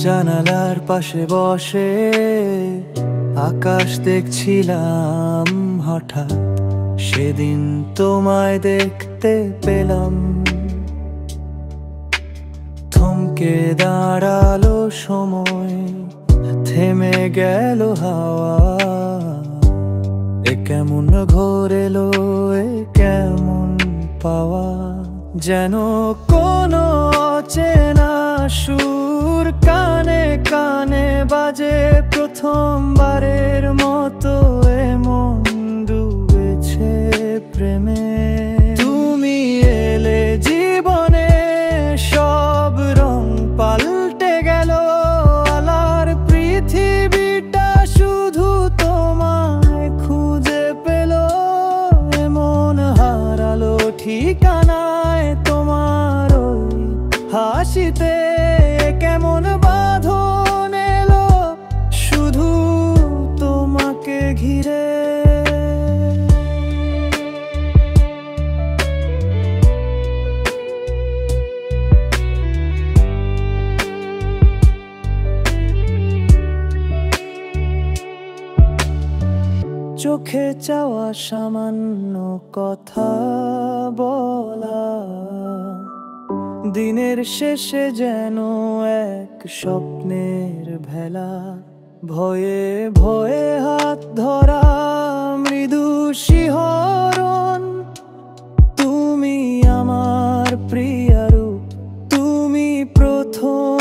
জানালার পাশে বসে আকাশ দেখছিলাম, হঠাৎ সেদিন তোমায় দেখতে পেলাম। থমকে দাঁড়ালো সময়, থেমে গেল হাওয়া। এ কেমন ঘোর এলো, এ কেমন পাওয়া, যেন কোনো অচেনা সুর কানে কানে বাজে। প্রথমবারের মতো এমন ডুবেছে প্রেমে। তুমি এলে জীবনে, সব রং পাল্টে গেল। আলার পৃথিবীটা শুধু তোমায় খুঁজে পেল। এমন হারালো ঠিকানায় তোমার ওই হাসিতে। কেমন বাঁধন এলো শুধু তোমাকে ঘিরে। চোখে চাওয়া সামান্য কথা বলা, দিনের শেষে যেন এক স্বপ্নের ভেলা। ভয়ে ভয়ে হাত ধরা, মৃদু শিহরণ। তুমি আমার প্রিয় রূপ, তুমি প্রথম